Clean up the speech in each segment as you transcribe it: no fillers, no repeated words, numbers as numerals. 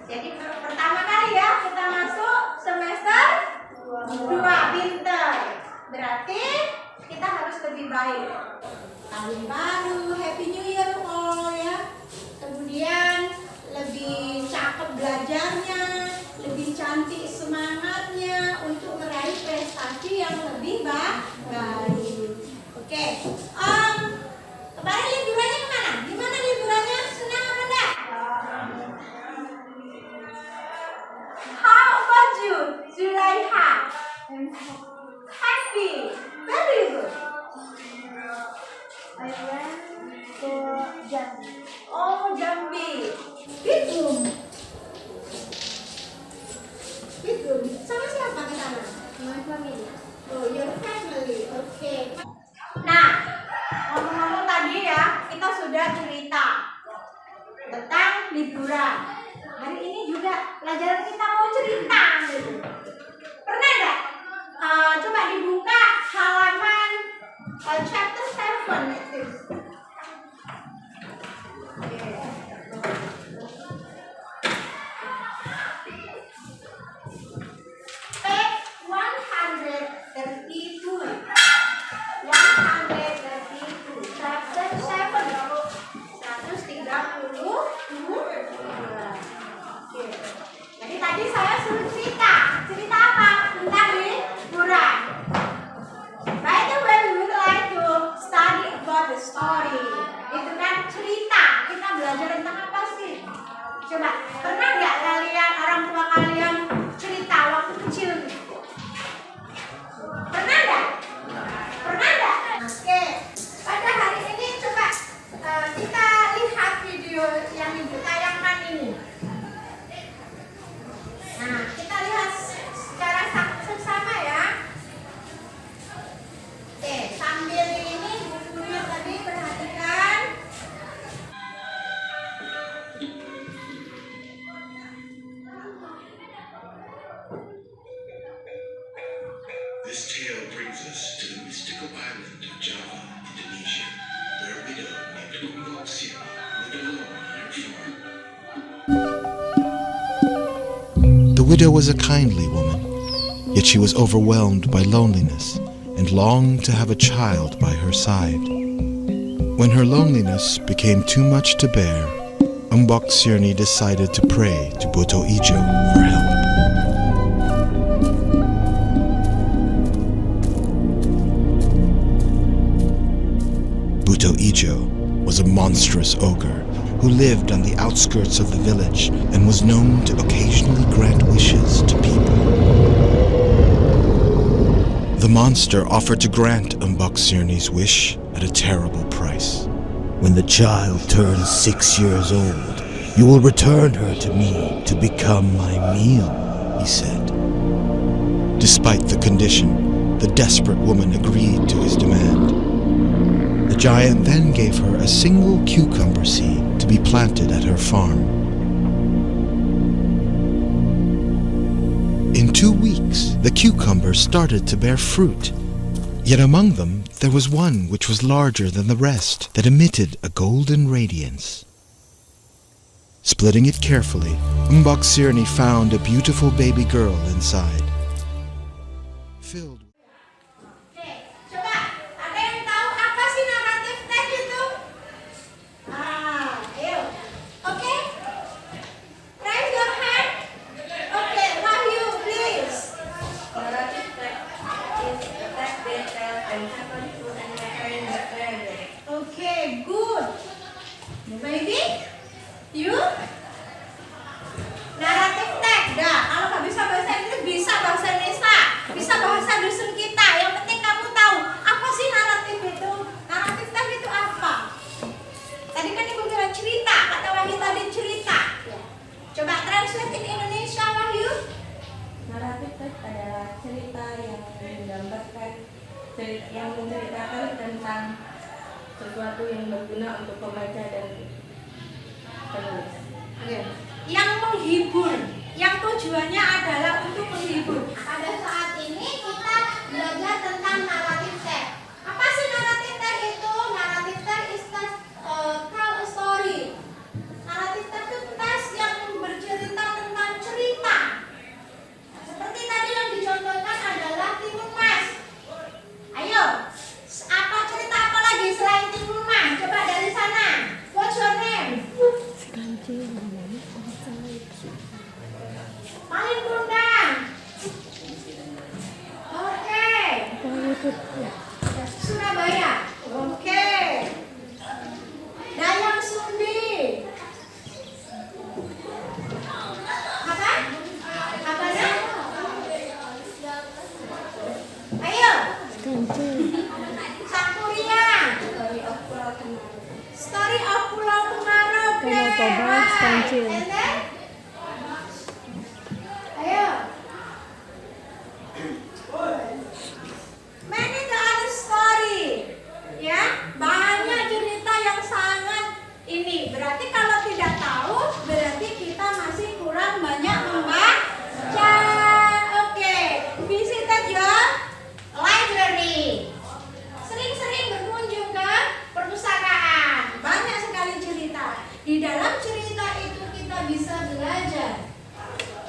Jadi pertama kali ya kita masuk semester 2. Pinter. Berarti kita harus lebih baik. Tahun baru, Happy New Year all ya. Kemudian lebih cakep belajarnya, lebih cantik semangatnya untuk meraih prestasi yang lebih baik. Oke. Kemarin liburannya kemana? Gimana liburannya? Senang apa enggak? How about you, Zulaiha? Happy. Very good. I went to Jambi. Oh, Jambi. Bidum. Bidum. Sama siapa ke sana? My family. Oh, your family. Oke. Nah, ngomong-ngomong tadi ya, kita sudah cerita tentang liburan. Hari ini juga pelajaran kita mau cerita. Pernah nggak? Coba dibuka halaman chapter 7 itu. Page 132. 132. Chapter 7. 132. Oke. Jadi tadi saya suruh cerita. Cerita apa? Tentang liburan. By the way, we would like to study about the story. Itu kan cerita. Kita belajar tentang apa sih? Coba, pernah nggak kalian, orang tua kalian cerita waktu kecil? Pernah nggak? Pernah nggak? Oke. Pada hari ini coba kita lihat video yang ibu tayangkan ini. Nah, kita lihat secara sama ya. Oke, sambil ini bukunya tadi perhatikan. This tale brings us to the mystical island of Java, Indonesia, where a widow named Umbok Siri lived alone on her farm. The widow was a kindly woman, yet she was overwhelmed by loneliness and longed to have a child by her side. When her loneliness became too much to bear, Umbok Sirni decided to pray to Buto Ijo for help. Buto Ijo was a monstrous ogre who lived on the outskirts of the village and was known to occasionally grant wishes to people. The monster offered to grant Umbok Sirni's wish at a terrible price. When the child turns 6 years old, you will return her to me to become my meal, he said. Despite the condition, the desperate woman agreed to his demand. The giant then gave her a single cucumber seed to be planted at her farm. In 2 weeks, the cucumbers started to bear fruit. Yet among them, there was one which was larger than the rest, that emitted a golden radiance. Splitting it carefully, Umbok Sirni found a beautiful baby girl inside. Filled Oke, coba ada yang tahu apa sih naratif teks itu? Ayo. Oke. Raise your hand. Oke, Wahyu, please. Narrative text is a text that tells and happens to and referring the narrative. Oke, good. Maybe you? Naratif teks. Dah, kalau nggak bisa bahasa Inggris, bisa bahasa Indonesia, bisa bahasa dusun kita. Yang penting kamu tahu apa sih naratif itu. Naratif teks itu apa? Tadi kan ibu bilang cerita, kata Wahyu tadi cerita. Coba translate in Indonesia, Wahyu. Naratif teks adalah cerita yang menggambarkan, yang menceritakan tentang sesuatu yang berguna untuk pembaca dan penulis. Yang menghibur, yang tujuannya adalah untuk menghibur. Pada saat ini kita belajar tentang naratif teks. Apa sih naratif teks itu? Naratif teks is tell a story. Naratif teks itu teks yang bercerita Paling kundang. Oke. Surabaya. Oke. Dayang Sundi. Apa? Apanya? Ayo. Sakuria. Story of Pulau Kemarau. Danau Toba, Kancil. And then? Ayo. Many the other story. Ya, banyak cerita yang sangat ini. Berarti kalau tidak tahu, berarti kita masih kurang banyak membaca. Oke, visited your library. Sering-sering berkunjung ke perpustakaan. Banyak sekali cerita. Di dalam cerita itu kita bisa belajar,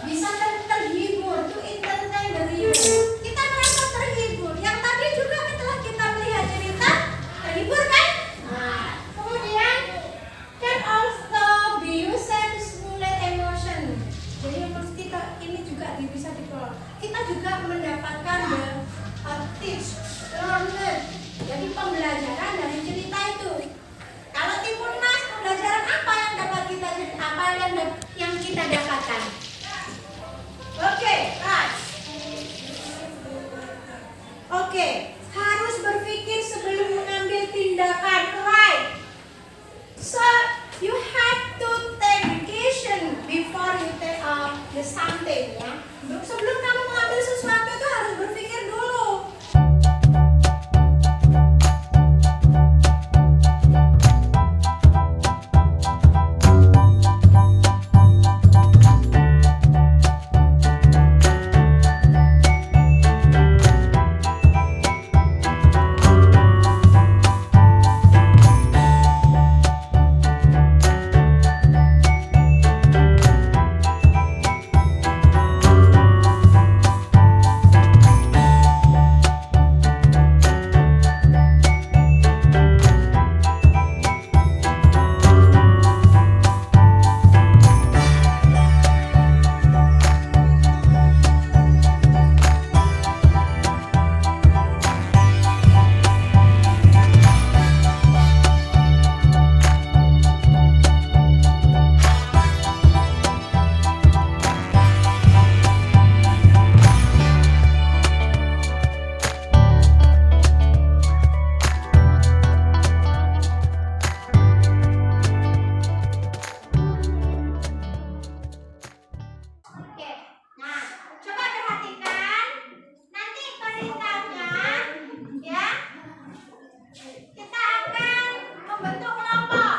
bisa terhibur, to entertain the reader. Kita merasa terhibur. Yang tadi juga setelah kita melihat cerita, terhibur kan? Nah, kemudian can also be used to stimulate emotion. Jadi menurut kita ini juga bisa dikelola. Kita juga mendapatkan tips, learning. Jadi pembelajaran dari cerita itu. Kalau Timunas, pembelajaran apa yang dapat kita yang kita dapatkan? Oke, right. Oke, harus berpikir sebelum mengambil tindakan, right? So you have to take decision before you take the something, ya. Sebelum kamu mengambil sesuatu itu harus berpikir dulu. Oke, nah coba perhatikan nanti ceritanya, ya. Kita akan membentuk kelompok.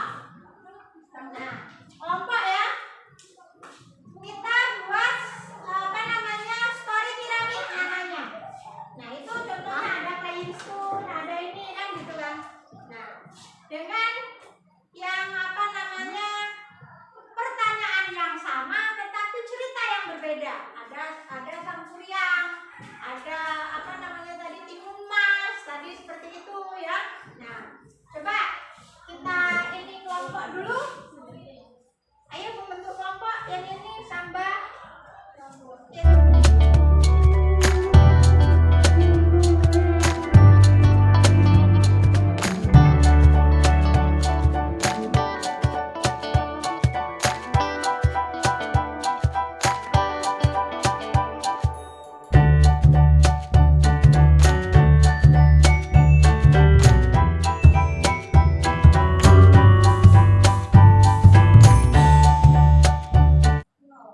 Nah, kelompok ya. Kita buat story piramid namanya. Nah itu contohnya ada playing stone, ada ini kan gitu kan. Nah dengan yang pertanyaan yang sama tetapi cerita yang berbeda. Ada sang kuryang, ada tadi timun mas, tadi seperti itu ya. Nah, coba kita ini kelompok dulu. Ayo membentuk kelompok yang ini Samba.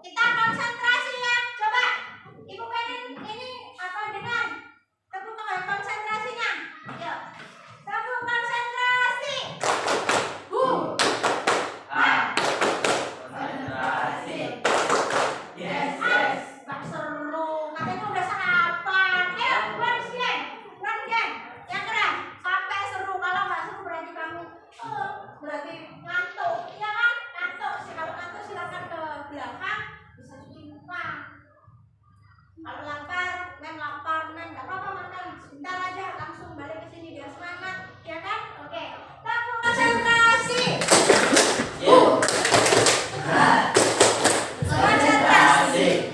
Kita konsentrasi ya, coba Ibu pengen ini dengar tepuk tangan konsentrasinya. Yuk, tepuk konsentrasi. Konsentrasi. Yes. Gak seru, katanya udah sarapan. Ayo, run gang, yang keras. Sampai seru, kalau nggak seru berarti kamu berarti ngantuk, iya kan? Ngantuk, kalau ngantuk silakan ke belakang. Bisa cuci muka. Kalau lapar, nggak apa-apa makan. Sebentar aja, langsung balik ke sini biar semangat, ya kan? Oke, tepuk konsentrasi. Konsentrasi.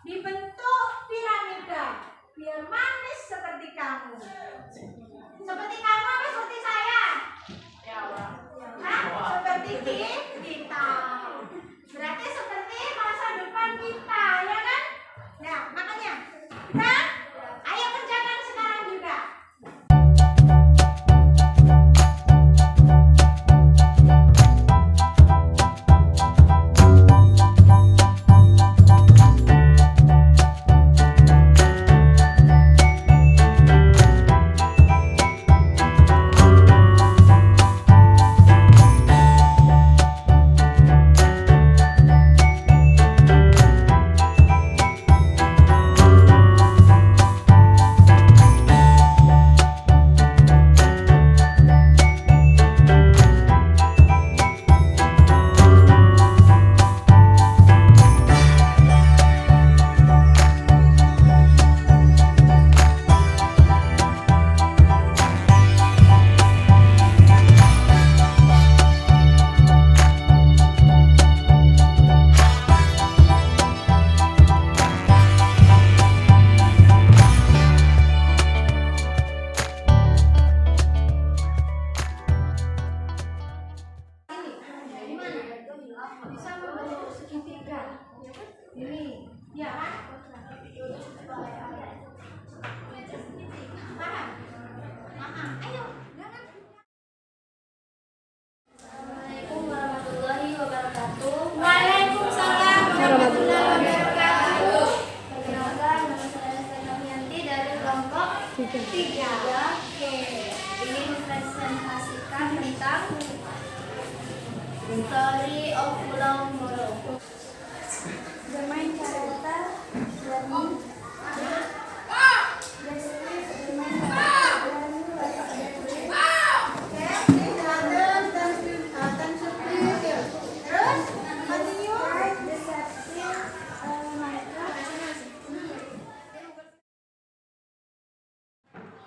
dibentuk piramida biar manis seperti kamu. Seperti kamu apa seperti saya? Hah? Seperti kita. Berarti seperti masa depan kita, ya kan? Nah, makanya kita ayo kerjakan sekarang juga. Bisa membentuk segitiga. Ini, ya kan? Paham? Paham. Ayo, jangan. Assalamualaikum warahmatullahi wabarakatuh. Waalaikumsalam warahmatullahi wabarakatuh. Perkenalkan, nama saya Stefanianti dari kelompok 3. Ini mempresentasikan tentang Story of Pulau Moro. Bermain kareta bermain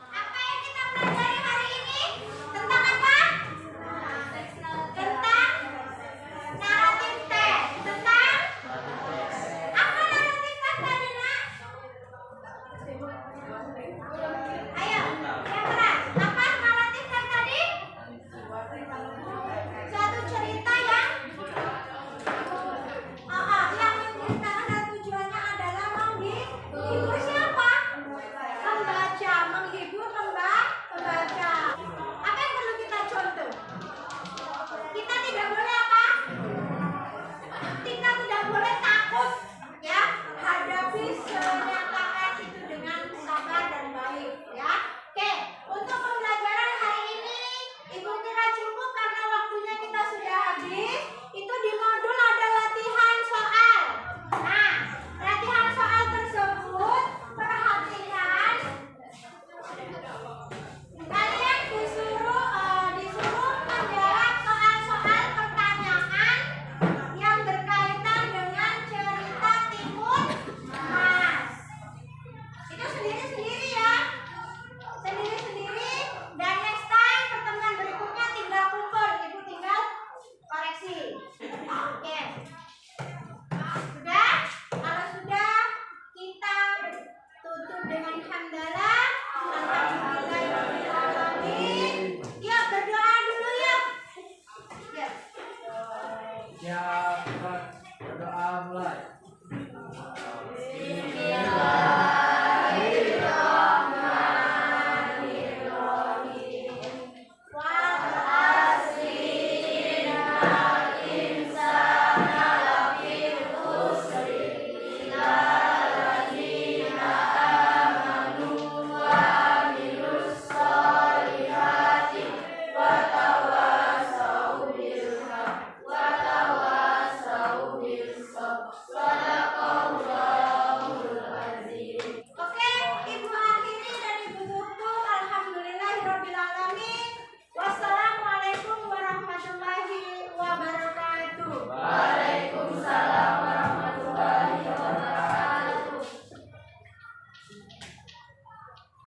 Apa yang kita pelajari hari ini? Tentang apa? Tentang naratif teks. Tentang apa naratif teks tadi, Nak? Ayo, yang keras. Apa naratif teks tadi? Suatu cerita yang yang menceritakan dan tujuannya adalah menghibur siapa? Pembaca, menghibur pembaca. Apa yang perlu kita contoh? Kita tidak boleh apa? Kita tidak boleh takut, ya. Hadapi kenyataan itu dengan sabar dan baik, ya. Oke, untuk pembelajaran hari ini Ibu kira cukup karena waktunya kita sudah habis. Itu di modul ada latihan soal. Nah, latihan soal tersebut perhatikan. Kalian disuruh menjawab soal-soal pertanyaan yang berkaitan dengan cerita Timun Mas. Itu sendiri-sendiri ya. Sendiri-sendiri. Dan next time pertemuan berikutnya tinggal kumpul. Ibu tinggal koreksi. Oke. Sudah? Kalau sudah, kita tutup dengan hamdalah. Alhamdulillahirrahmanirrahim. Yuk berdoa dulu yuk. Yuk. Ya, berdoa mulai. Oke, Ibu akhiri dan Ibu tutup. Alhamdulillahirrahmanirrahim.